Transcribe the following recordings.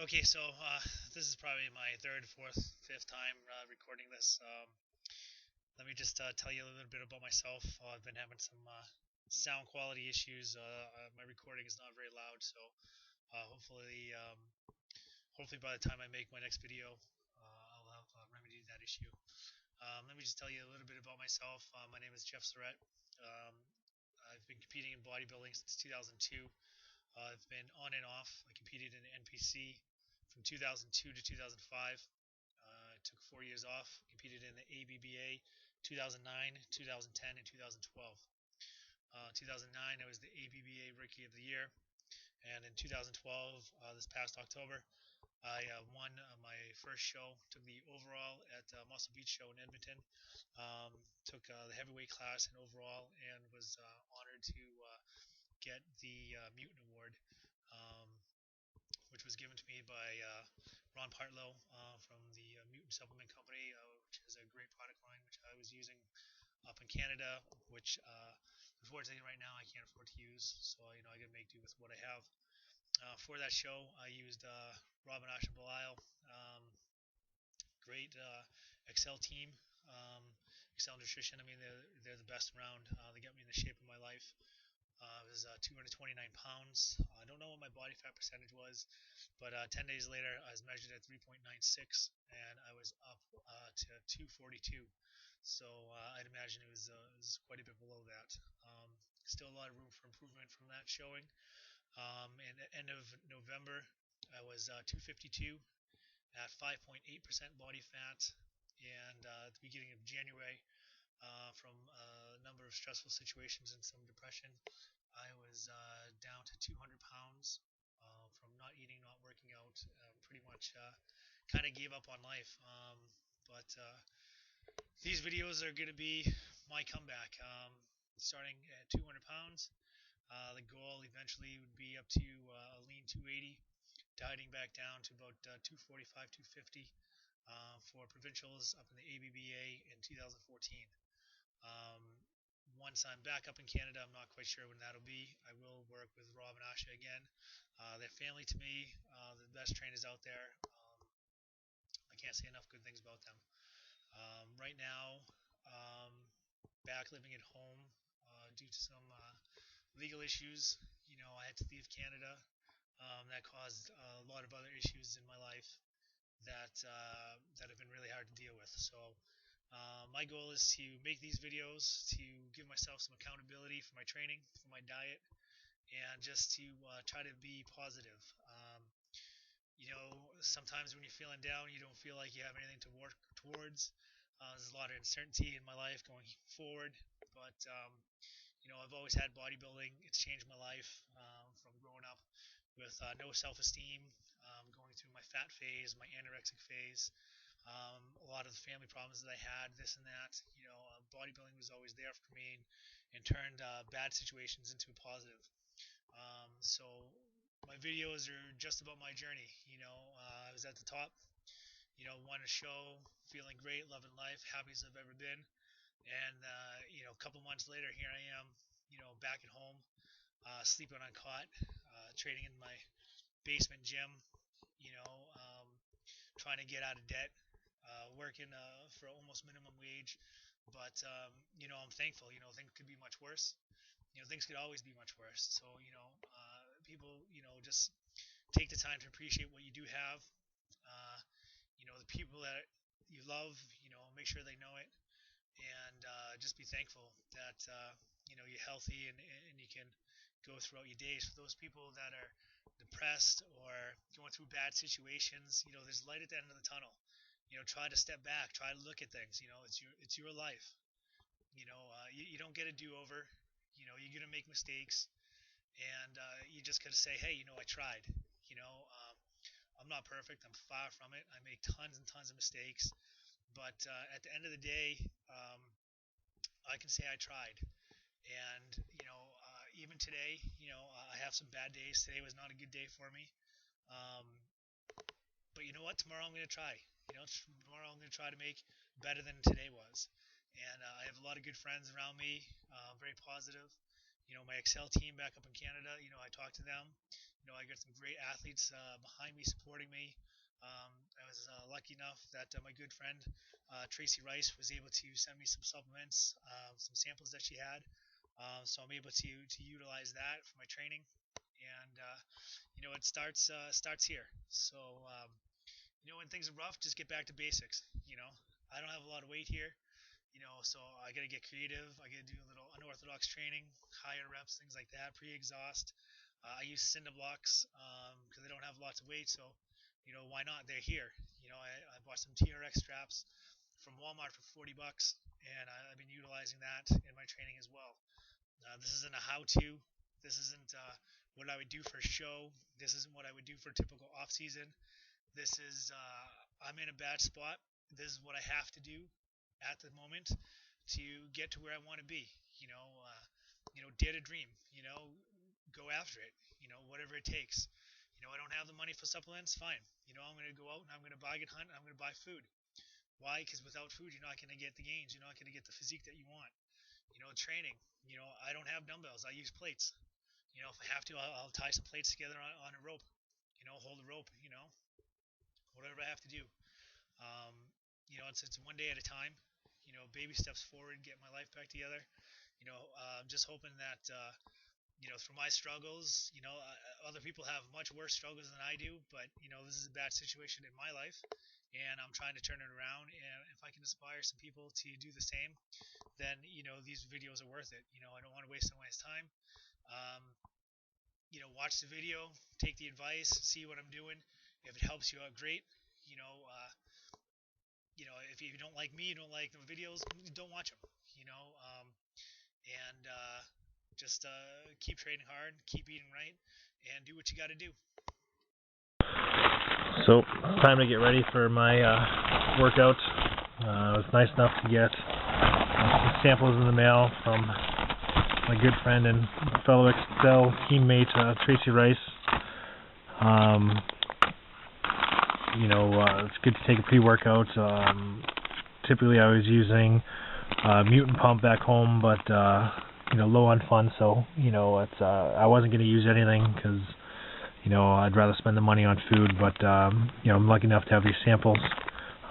Okay, so this is probably my third, fourth, fifth time recording this. Let me just tell you a little bit about myself. I've been having some sound quality issues. My recording is not very loud, so hopefully by the time I make my next video, I'll have remedied that issue. Let me just tell you a little bit about myself. My name is Jeff Surratt. Um, I've been competing in bodybuilding since 2002. I've been on and off. I competed in the NPC from 2002 to 2005. I took 4 years off, competed in the ABBA 2009, 2010, and 2012. 2009, I was the ABBA Rookie of the Year, and in 2012, this past October, I won my first show, took the overall at Muscle Beach Show in Edmonton, took the heavyweight class in overall, and was honored to get the Mutant Award, um, which was given to me by Ron Partlow from the Mutant Supplement Company, which is a great product line which I was using up in Canada, which unfortunately right now I can't afford to use, so I got to make do with what I have. For that show, I used Robin Asha Belial, great Excel team, Excel Nutrition. I mean, they're the best around. They got me in the shape of my life. I was 229 pounds. I don't know what my body fat percentage was, but 10 days later, I was measured at 3.96, and I was up to 242. So I'd imagine it was quite a bit below that. Still a lot of room for improvement from that showing. And at the end of November, I was 252 at 5.8% body fat, and at the beginning of January, from a number of stressful situations and some depression, I was down to 200 pounds from not eating, not working out. Pretty much kind of gave up on life. But these videos are going to be my comeback. Starting at 200 pounds, the goal eventually would be up to a lean 280, dieting back down to about 245, 250 for provincials up in the ABBA in 2014. Um, Once I'm back up in Canada, I'm not quite sure when that'll be. I will work with Rob and Asha again. They're family to me. They're the best trainers out there. I can't say enough good things about them. Right now, um, back living at home due to some legal issues. I had to leave Canada. That caused a lot of other issues in my life that have been really hard to deal with. So my goal is to make these videos to give myself some accountability for my training, for my diet, and just to try to be positive. Sometimes when you're feeling down, you don't feel like you have anything to work towards. There's a lot of uncertainty in my life going forward, but I've always had bodybuilding. It's changed my life from growing up with no self-esteem, going through my fat phase, my anorexic phase, a lot of the family problems that I had, this and that. Bodybuilding was always there for me and turned bad situations into a positive. So my videos are just about my journey. I was at the top, won a show, feeling great, loving life, happiest I've ever been. And, a couple months later, here I am, back at home, sleeping on cot, training in my basement gym, you know, um, trying to get out of debt, working for almost minimum wage. But, I'm thankful. Things could be much worse. Things could always be much worse. So, people, just take the time to appreciate what you do have. Uh, the people that you love, make sure they know it, and just be thankful that you're healthy and you can go throughout your days. For those people that are depressed or going through bad situations, there's light at the end of the tunnel. Try to step back, try to look at things. It's your life. You don't get a do-over. You're gonna make mistakes, and you just gotta say, hey, I tried. I'm not perfect. I'm far from it. I make tons and tons of mistakes. but at the end of the day, I can say I tried. And even today, I have some bad days. Today was not a good day for me. Um, but you know what? Tomorrow I'm going to try. Tomorrow I'm going to try to make better than today was. And I have a lot of good friends around me, very positive. My Excel team back up in Canada, I talk to them. I got some great athletes behind me supporting me. I was lucky enough that my good friend Tracy Rice was able to send me some supplements, some samples that she had. So I'm able to utilize that for my training, and it starts here. So when things are rough, just get back to basics. I don't have a lot of weight here. So I got to get creative. I got to do a little unorthodox training, higher reps, things like that, pre-exhaust. I use cinder blocks because I don't have lots of weight, so why not? They're here. I bought some TRX straps from Walmart for $40, and I've been utilizing that in my training as well. This isn't a how-to. This isn't what I would do for a show. This isn't what I would do for a typical off-season. This is I'm in a bad spot. This is what I have to do at the moment to get to where I want to be. Dare to dream. Go after it. Whatever it takes. I don't have the money for supplements. Fine. I'm going to go out and I'm going to bargain hunt. And I'm going to buy food. Why? Because without food, you're not going to get the gains. You're not going to get the physique that you want. Training. I don't have dumbbells. I use plates. If I have to, I'll tie some plates together on a rope. Hold a rope. Whatever I have to do. It's one day at a time. Baby steps forward, get my life back together. I'm just hoping that, through my struggles, other people have much worse struggles than I do, but, this is a bad situation in my life, and I'm trying to turn it around, and if I can inspire some people to do the same, then, these videos are worth it. I don't want to waste anyone's time. Watch the video, take the advice, see what I'm doing. If it helps you out, great. If you don't like me, you don't like the videos, don't watch them. And just keep training hard, keep eating right, and do what you got to do. So it's time to get ready for my workout. It was nice enough to get some samples in the mail from my good friend and fellow Excel teammate Tracy Rice. It's good to take a pre-workout. Typically I was using Mutant Pump back home, but low on funds, so I wasn't going to use anything because I'd rather spend the money on food. But I'm lucky enough to have these samples.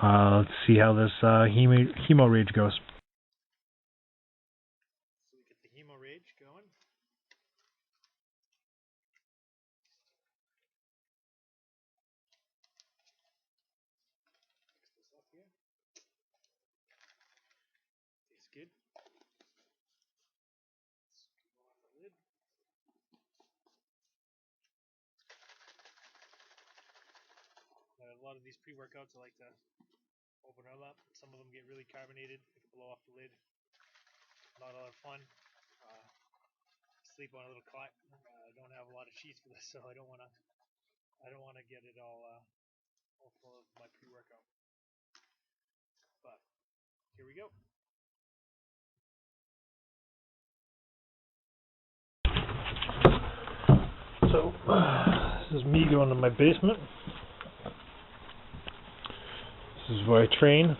Let's see how this Hemo Rage goes. So we get the Hemo Rage going. Mix this up here. Tastes good. Go off the lid. A lot of these pre-workouts, I like to open them up. Some of them get really carbonated. If you blow off the lid, not a lot of fun. Sleep on a little cot. I don't have a lot of sheets for this, so I don't want to get it all full of my pre-workout. But here we go. So this is me going to my basement. This is where I train.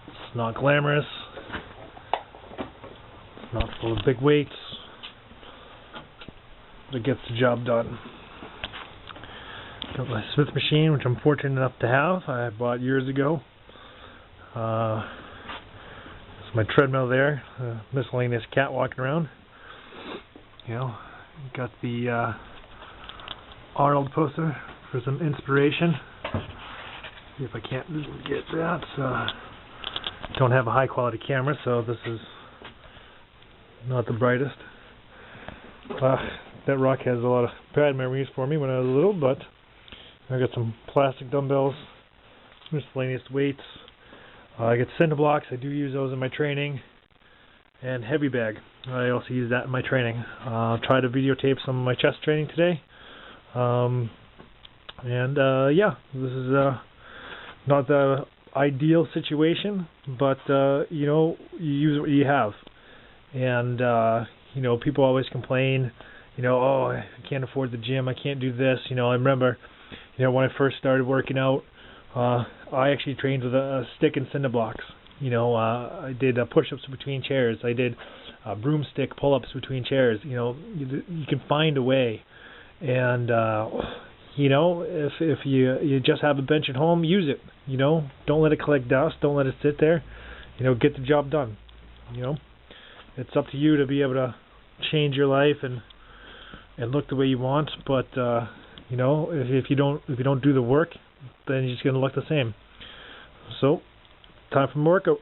It's not glamorous. It's not full of big weights. But it gets the job done. Got my Smith machine, which I'm fortunate enough to have. I bought years ago. It's my treadmill there. Miscellaneous cat walking around. Got the Arnold poster for some inspiration. See if I can't get that. Don't have a high quality camera, so this is not the brightest. That rock has a lot of bad memories for me when I was little, but I got some plastic dumbbells, miscellaneous weights. I get cinder blocks. I do use those in my training. And heavy bag. I also use that in my training. I'll try to videotape some of my chest training today. Yeah, this is not the ideal situation, but you know, you use what you have. And you know, people always complain, you know, oh, I can't afford the gym, I can't do this. You know, I remember, you know, when I first started working out, I actually trained with a stick and cinder blocks. You know, I did push-ups between chairs. I did broomstick pull-ups between chairs. You know, you can find a way. And you know, if you just have a bench at home, use it. You know, don't let it collect dust. Don't let it sit there. You know, get the job done. You know, it's up to you to be able to change your life and look the way you want. But you know, if you don't do the work, then you're just gonna look the same. So, time for more workout.